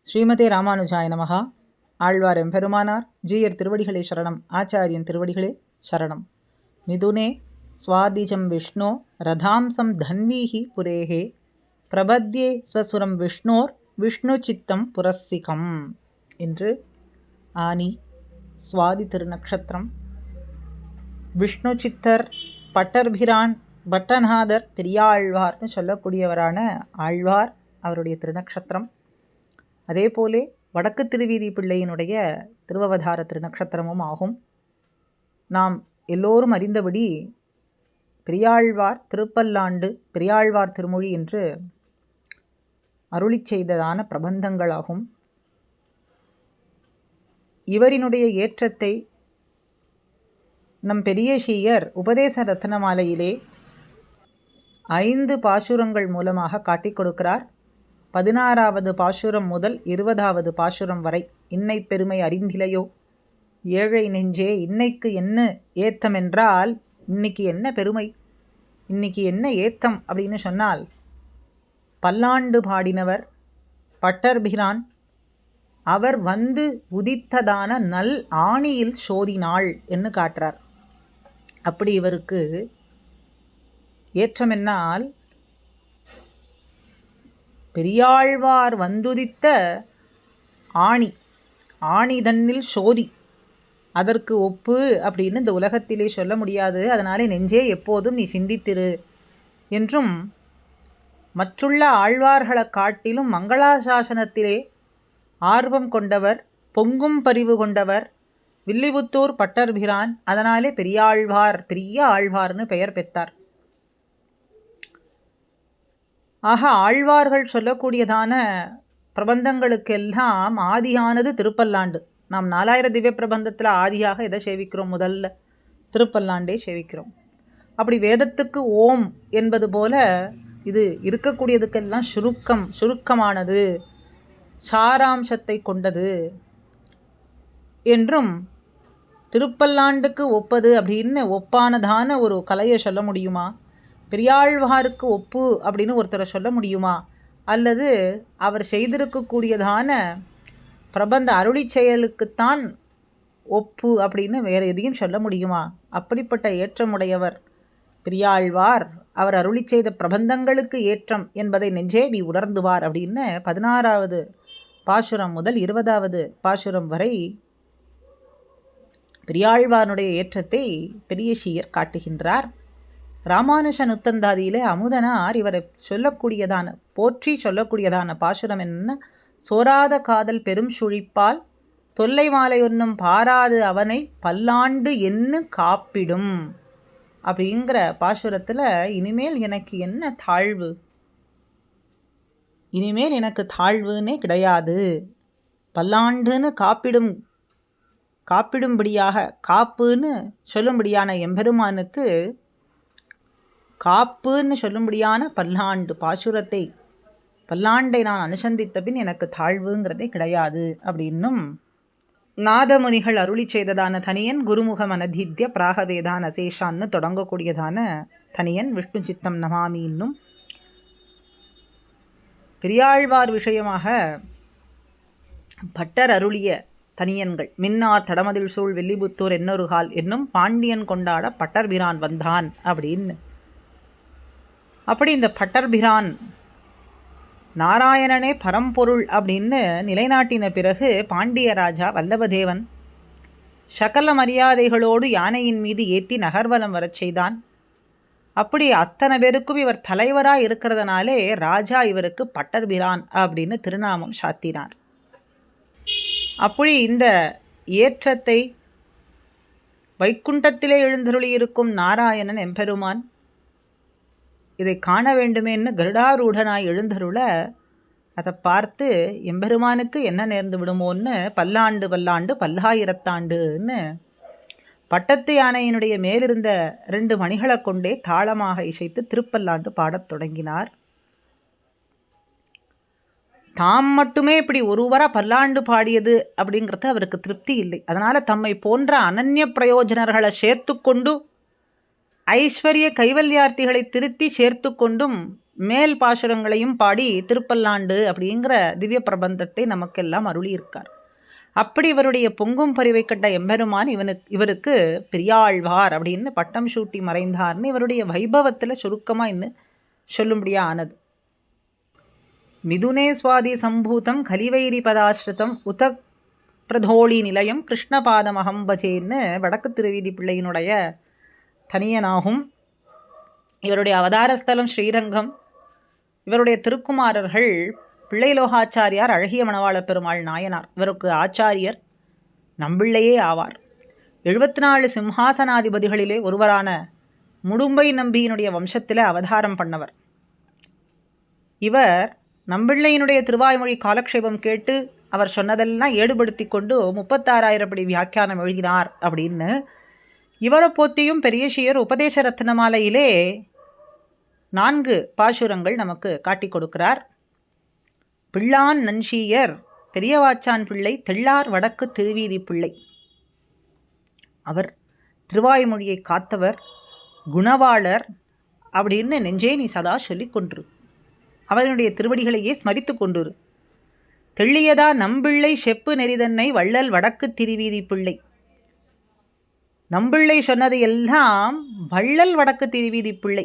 ஸ்ரீமதே ராமானுஜாய நமஹா. ஆழ்வார் எம்பெருமானார் ஜீயர் திருவடிகளே சரணம். ஆச்சாரியன் திருவடிகளே சரணம். மிதுனே ஸ்வாதிஜம் விஷ்ணோ ரதாம்சம் தன்வீஹி புரேஹே பிரபத்யே ஸ்வசுரம் விஷ்ணோர் விஷ்ணு சித்தம் புரஸ்ஸிகம் என்று ஆனி சுவாதி திருநக்ஷத்திரம். விஷ்ணு சித்தர் பட்டர்பிரான் பட்டநாதர் பெரியாழ்வார்னு சொல்லக்கூடியவரான ஆழ்வார் அவருடைய திருநக்ஷத்திரம். அதே போலே வடக்கு திருவீதி பிள்ளையினுடைய திருவவதார திருநக்ஷத்திரமும் ஆகும். நாம் எல்லோரும் அறிந்தபடி பெரியாழ்வார் திருப்பல்லாண்டு பெரியாழ்வார் திருமொழி என்று அருளி செய்ததான பிரபந்தங்களாகும். இவரினுடைய ஏற்றத்தை நம் பெரிய ஸ்ரீயர் உபதேச ரத்னமாலையிலே 5 பாசுரங்கள் மூலமாக காட்டிக் கொடுக்கிறார். 16வது பாசுரம் முதல் 20வது பாசுரம் வரை. இன்னை பெருமை அறிந்திலையோ ஏழை நெஞ்சே, இன்னைக்கு என்ன ஏத்தம் என்றால், இன்னைக்கு என்ன பெருமை, இன்னைக்கு என்ன ஏத்தம் அப்படின்னு சொன்னால், பல்லாண்டு பாடினவர் பட்டர்பிரான் அவர் வந்து உதித்ததான நல் ஆணியில் சோதினாள் என்று காட்டுறார். அப்படி இவருக்கு ஏற்றம் என்னால், பெரியாழ்வார் வந்துதித்த ஆணி தன்னில் சோதி, அதற்கு ஒப்பு அப்படின்னு இந்த உலகத்திலே சொல்ல முடியாது. அதனாலே நெஞ்சே எப்போதும் நீ சிந்தித்திரு என்றும், மற்றுள்ள ஆழ்வார்களை காட்டிலும் மங்களாசாசனத்திலே ஆர்வம் கொண்டவர், பொங்கும் பரிவு கொண்டவர் வில்லிபுத்தூர் பட்டர்பிரான். அதனாலே பெரியாழ்வார், பெரிய ஆழ்வார்னு பெயர் பெற்றார். ஆக ஆழ்வார்கள் சொல்லக்கூடியதான பிரபந்தங்களுக்கெல்லாம் ஆதியானது திருப்பல்லாண்டு. நாம் 4000 திவ்ய பிரபந்தத்தில் ஆதியாக எதை சேவிக்கிறோம்? முதல்ல திருப்பல்லாண்டே சேவிக்கிறோம். அப்படி வேதத்துக்கு ஓம் என்பது போல இது இருக்கக்கூடியதுக்கெல்லாம் சுருக்கமானது, சாராம்சத்தை கொண்டது என்றும், திருப்பல்லாண்டுக்கு ஒப்பது அப்படின்னு ஒப்பானதான ஒரு கலையை சொல்ல முடியுமா? பெரியாழ்வாருக்கு ஒப்பு அப்படின்னு ஒருத்தரை சொல்ல முடியுமா? அல்லது அவர் செய்திருக்கக்கூடியதான பிரபந்த அருளி செயலுக்குத்தான் ஒப்பு அப்படின்னு வேறு எதையும் சொல்ல முடியுமா? அப்படிப்பட்ட ஏற்றமுடையவர் பெரியாழ்வார். அவர் அருளி செய்த பிரபந்தங்களுக்கு ஏற்றம் என்பதை நெஞ்சே நீ உணர்ந்துவார் அப்படின்னு 16வது பாசுரம் முதல் 20வது பாசுரம் வரை பெரியாழ்வாருடைய ஏற்றத்தை பெரிய ஸ்ரீயர் காட்டுகின்றார். ராமானுஷ நுத்தந்தாதியிலே அமுதனார் இவரை சொல்லக்கூடியதான போற்றி சொல்லக்கூடியதான பாசுரம் என்ன? சோராத காதல் பெரும் சுழிப்பால் தொல்லை மாலை ஒன்றும் பாராது அவனை பல்லாண்டு என்ன காப்பிடும் அப்படிங்கிற பாசுரத்தில், இனிமேல் எனக்கு என்ன தாழ்வு, இனிமேல் எனக்கு தாழ்வுன்னே கிடையாது, பல்லாண்டுன்னு காப்பிடும்படியாக காப்புன்னு சொல்லும்படியான எம்பெருமானுக்கு காப்புன்னு சொல்லும்படியான பல்லாண்டு பாசுரத்தை, பல்லாண்டை நான் அனுசந்தித்த பின் எனக்கு தாழ்வுங்கிறதே கிடையாது அப்படின்னும், நாதமுனிகள் அருளி செய்ததான தனியன் குருமுகம் அனதித்ய பிராகவேதான் அசேஷான்னு தொடங்கக்கூடியதான தனியன் விஷ்ணு சித்தம் நமாமி இன்னும் பெரியாழ்வார் விஷயமாக பட்டர் அருளிய தனியன்கள். மின்னார் தடமதில் சூழ் வெள்ளிபுத்தூர் என்னொருகால் என்னும் பாண்டியன் கொண்டாட பட்டர்பிரான் வந்தான் அப்படின்னு. அப்படி இந்த பட்டர்பிரான் நாராயணனே பரம்பொருள் அப்படின்னு நிலைநாட்டின பிறகு பாண்டிய ராஜா வல்லபதேவன் சகல மரியாதைகளோடு யானையின் மீது ஏற்றி நகர்வலம் வரச் செய்தான். அப்படி அத்தனை பேருக்கும் இவர் தலைவராக இருக்கிறதுனாலே ராஜா இவருக்கு பட்டர்பிரான் அப்படின்னு திருநாமம் சாத்தினார். அப்படி இந்த ஏற்றத்தை வைகுண்டத்திலே எழுந்தருளியிருக்கும் நாராயணன் எம்பெருமான் இதை காண வேண்டுமேன்னு கருடாரூடனாய் எழுந்தருள, அதை பார்த்து எம்பெருமானுக்கு என்ன நேர்ந்து விடுமோன்னு பல்லாண்டு பல்லாயிரத்தாண்டுன்னு பட்டத்து யானையினுடைய மேலிருந்த 2 மணிகளை கொண்டே தாளமாக இசைத்து திருப்பல்லாண்டு பாடத் தொடங்கினார். தாம் மட்டுமே இப்படி ஒருவராக பல்லாண்டு பாடியது அப்படிங்கிறது அவருக்கு திருப்தி இல்லை. அதனால் தம்மை போன்ற அனன்ய பிரயோஜனர்களை சேர்த்து கொண்டு ஐஸ்வர்ய கைவல்யார்த்திகளை திருத்தி சேர்த்து கொண்டும் மேல் பாசுரங்களையும் பாடி திருப்பல்லாண்டு அப்படிங்கிற திவ்ய பிரபந்தத்தை நமக்கெல்லாம் அருளியிருக்கார். அப்படி இவருடைய பொங்கும் பரிவை கட்ட எம்பெருமான் இவருக்கு பெரியாழ்வார் அப்படின்னு பட்டம் சூட்டி மறைந்தார்னு இவருடைய வைபவத்தில் சுருக்கமாக இன்னும் சொல்லும்படியா ஆனது. மிதுனே சுவாதி சம்பூதம் கலிவைரி பதாஸ்ருதம் உத பிரதோழி நிலையம் கிருஷ்ணபாதமகம் பஜேன்னு வடக்கு திருவீதி பிள்ளையினுடைய தனியனாகும். இவருடைய அவதாரஸ்தலம் ஸ்ரீரங்கம். இவருடைய திருக்குமாரர்கள் பிள்ளைலோகாச்சாரியார், அழகிய மணவாள பெருமாள் நாயனார். இவருக்கு ஆச்சாரியர் நம்பிள்ளையே ஆவார். 74 சிம்ஹாசனாதிபதிகளிலே ஒருவரான முடும்பை நம்பியினுடைய வம்சத்தில் அவதாரம் பண்ணவர். இவர் நம்பிள்ளையினுடைய திருவாய்மொழி காலக்ஷேபம் கேட்டு அவர் சொன்னதெல்லாம் ஏடுபடுத்தி கொண்டு 36,000 படி வியாக்கியானம் எழுதினார் அப்படின்னு இவரை போத்தியும் பெரியஷியர் உபதேச ரத்னமாலையிலே 4 பாசுரங்கள் நமக்கு காட்டி கொடுக்கிறார். பிள்ளான் நன்ஷீயர் பெரியவாச்சான் பிள்ளை தெள்ளார் வடக்கு திருவீதி பிள்ளை. அவர் திருவாய்மொழியை காத்தவர், குணவாளர் அப்படின்னு நெஞ்சே நீ சதா சொல்லி கொன்று, அவனுடைய திருவடிகளையே ஸ்மரித்து கொண்டுரு. தெள்ளியதா நம்பிள்ளை செப்பு நெறிதன்னை வள்ளல் வடக்கு திருவீதி பிள்ளை. நம்பிள்ளை சொன்னது எல்லாம் வள்ளல் வடக்கு திருவீதி பிள்ளை.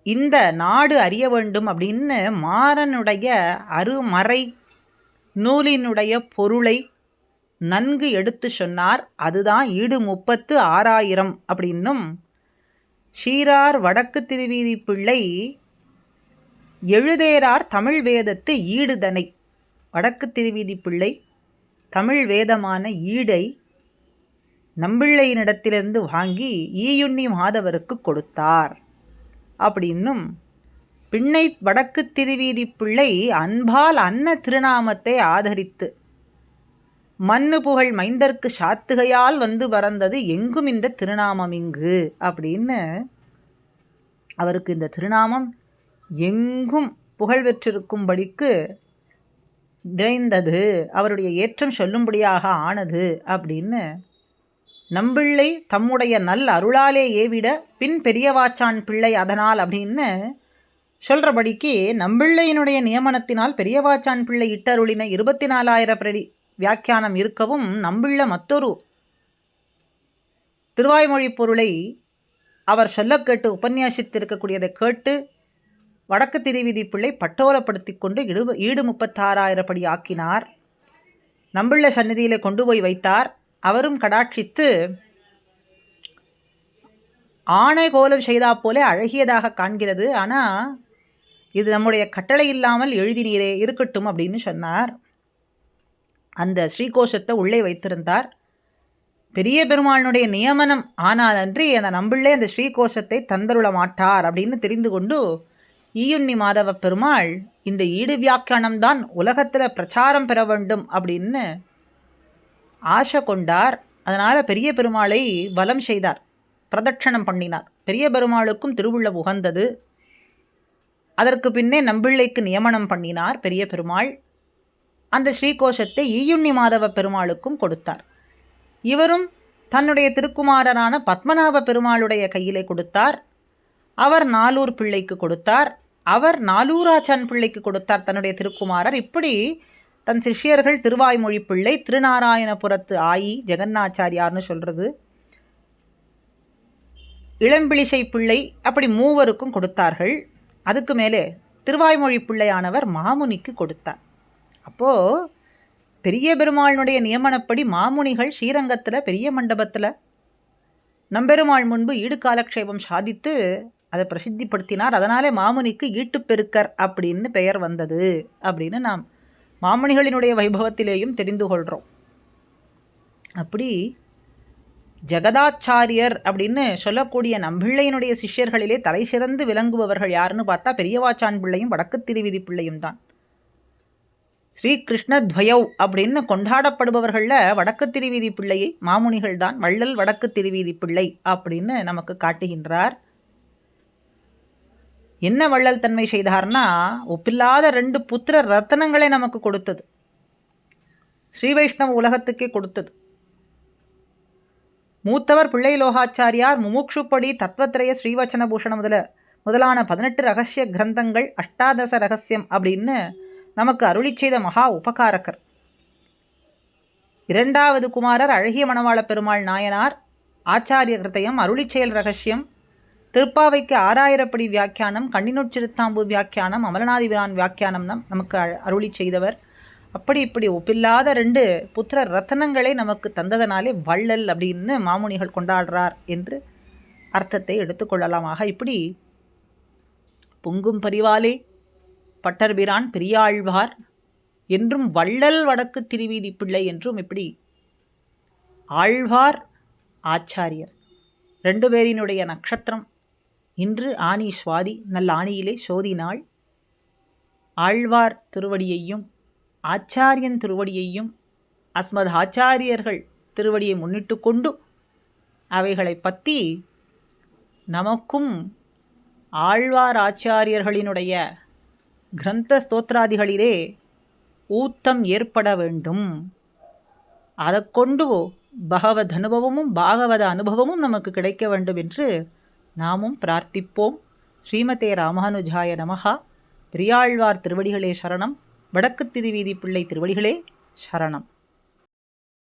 இந்த நாடு அறிய வேண்டும் அப்படின்னு மாறனுடைய அருமறை நூலினுடைய பொருளை நன்கு எடுத்து சொன்னார். அதுதான் ஈடு 36,000 அப்படின்னும் ஷீரார் வடக்கு திருவீதி பிள்ளை எழுதேரார் தமிழ் வேதத்து ஈடுதனை. வடக்கு திருவீதி பிள்ளை தமிழ் வேதமான ஈடை நம்பிள்ளையினிடத்திலிருந்து வாங்கி ஈயுண்ணி மாதவருக்கு கொடுத்தார் அப்படின்னும், பிள்ளை வடக்கு திருவீதி பிள்ளை அன்பால் அன்ன திருநாமத்தை ஆதரித்து மண்ணு புகழ் மைந்தர்க்கு சாத்துகையால் வந்து பறந்தது எங்கும் இந்த திருநாமம் இங்கு அப்படின்னு அவருக்கு இந்த திருநாமம் எங்கும் புகழ் பெற்றிருக்கும்படிக்கு நிறைந்தது, அவருடைய ஏற்றம் சொல்லும்படியாக ஆனது அப்படின்னு நம்பிள்ளை தம்முடைய நல் அருளாலே ஏவிட பின் பெரியவாச்சான் பிள்ளை அதனால் அப்படின்னு சொல்கிறபடிக்கு நம்பிள்ளையினுடைய நியமனத்தினால் பெரியவாச்சான் பிள்ளை இட்டருளின 24,000 படி வியாக்கியானம் இருக்கவும் நம்பிள்ள மற்றொரு திருவாய்மொழி பொருளை அவர் சொல்ல கேட்டு உபன்யாசித்திருக்கக்கூடியதை கேட்டு வடக்கு திருவீதி பிள்ளை பட்டோலப்படுத்தி கொண்டு ஈடு 36,000 படி ஆக்கினார். நம்பிள்ள சந்நிதியில் கொண்டு போய் வைத்தார். அவரும் கடாட்சித்து ஆணை கோலம் செய்தா போல அழகியதாக காண்கிறது, ஆனால் இது நம்முடைய கட்டளை இல்லாமல் எழுதினீரே, இருக்கட்டும் அப்படின்னு சொன்னார். அந்த ஸ்ரீகோஷத்தை உள்ளே வைத்திருந்தார். பெரிய பெருமாளுடைய நியமனம் ஆனால் அன்றி அந்த நம்பிள்ளே அந்த ஸ்ரீகோஷத்தை தந்தருள மாட்டார் அப்படின்னு தெரிந்து கொண்டு ஈயுண்ணி மாதவ பெருமாள் இந்த ஈடு வியாக்கியானம்தான் உலகத்தில் பிரச்சாரம் பெற வேண்டும் அப்படின்னு ஆசை கொண்டார். அதனால் பெரிய பெருமாளை வலம் செய்தார், பிரதட்சணம் பண்ணினார். பெரிய பெருமாளுக்கும் திருவுள்ள உகந்தது. அதற்கு பின்னே நம்பிள்ளைக்கு நியமனம் பண்ணினார் பெரிய பெருமாள். அந்த ஸ்ரீகோஷத்தை ஈயுண்ணி மாதவ பெருமாளுக்கும் கொடுத்தார். இவரும் தன்னுடைய திருக்குமாரரான பத்மநாப பெருமாளுடைய கையிலே கொடுத்தார். அவர் நாலூர் பிள்ளைக்கு கொடுத்தார். அவர் நாலூராச்சான் பிள்ளைக்கு கொடுத்தார் தன்னுடைய திருக்குமாரர். இப்படி தன் சிஷ்யர்கள் திருவாய்மொழி பிள்ளை, திருநாராயணபுரத்து ஆயி ஜெகநாச்சாரியார்னு சொல்கிறது, இளம்பிளிசை பிள்ளை, அப்படி மூவருக்கும் கொடுத்தார்கள். அதுக்கு மேலே திருவாய்மொழி பிள்ளையானவர் மாமுனிக்கு கொடுத்தார். அப்போது பெரிய பெருமாளுடைய நியமனப்படி மாமுனிகள் ஸ்ரீரங்கத்தில் பெரிய மண்டபத்தில் நம்பெருமாள் முன்பு ஈடு காலக்ஷேபம் சாதித்து அதை பிரசித்திப்படுத்தினார். அதனாலே மாமுனிக்கு ஈட்டுப்பெருக்கர் அப்படின்னு பெயர் வந்தது அப்படின்னு நாம் மாமுனிகளினுடைய வைபவத்திலேயும் தெரிந்து கொள்கிறோம். அப்படி ஜெகதாச்சாரியர் அப்படின்னு சொல்லக்கூடிய நம்பிள்ளையினுடைய சிஷ்யர்களிலே தலை சிறந்து விளங்குபவர்கள் யாருன்னு பார்த்தா பெரியவாச்சான் பிள்ளையும் வடக்கு திருவீதி பிள்ளையும் தான். ஸ்ரீகிருஷ்ணத்வயவ் அப்படின்னு கொண்டாடப்படுபவர்களில் வடக்கு திருவீதி பிள்ளையை மாமுனிகள் தான் வள்ளல் வடக்கு திருவீதி பிள்ளை அப்படின்னு நமக்கு காட்டுகின்றார். என்ன வள்ளல் தன்மை செய்தார்னா, ஒப்பில்லாத 2 புத்திர ரத்தனங்களை நமக்கு கொடுத்தது, ஸ்ரீ வைஷ்ணவ உலகத்துக்கே கொடுத்தது. மூத்தவர் பிள்ளை லோகாச்சாரியார் முமுட்சுப்படி தத்வத்ரய ஸ்ரீவச்சன பூஷணம் முதலான 18 ரகசிய கிரந்தங்கள் அஷ்டாதச ரகசியம் அப்படின்னு நமக்கு அருளி செய்த மகா உபகாரகர். இரண்டாவது குமாரர் அழகிய மணவாள பெருமாள் நாயனார் ஆச்சாரிய கிருதயம், அருளிச்செயல் ரகசியம், திருப்பாவைக்கு 6000 படி வியாக்கியானம், கண்ணினுட்சிறுத்தாம்பு வியாக்கியானம், அமலநாதிபிரான் வியாக்கியானம் நமக்கு அருளி செய்தவர். அப்படி இப்படி ஒப்பில்லாத 2 புத்திர ரத்தனங்களை நமக்கு தந்ததனாலே வள்ளல் அப்படின்னு மாமுனிகள் கொண்டாடுறார் என்று அர்த்தத்தை எடுத்துக்கொள்ளலாமாக. இப்படி பொங்கும் பரிவாலே பட்டர்பிரான் பெரியாழ்வார் என்றும் வள்ளல் வடக்கு திருவீதி பிள்ளை என்றும் இப்படி ஆழ்வார் ஆச்சாரியர் 2 பேரினுடைய நட்சத்திரம் இன்று ஆனி சுவாதி, நல்ல ஆணியிலே சோதி நாள். ஆழ்வார் திருவடியையும் ஆச்சாரியன் திருவடியையும் அஸ்மத் ஆச்சாரியர்கள் திருவடியை முன்னிட்டு கொண்டு அவைகளை பற்றி நமக்கும் ஆழ்வார் ஆச்சாரியர்களினுடைய கிரந்த ஸ்தோத்திராதிகளிலே ஊத்தம் ஏற்பட வேண்டும். அதை கொண்டு பகவத் அனுபவமும் பாகவத அனுபவமும் நமக்கு கிடைக்க வேண்டும் என்று நாமும் பிரார்த்திப்போம். ஸ்ரீமதே ராமானுஜாய நமஹா. பெரியாழ்வார் திருவடிகளே சரணம். வடக்கு திருவீதி பிள்ளை திருவடிகளே சரணம்.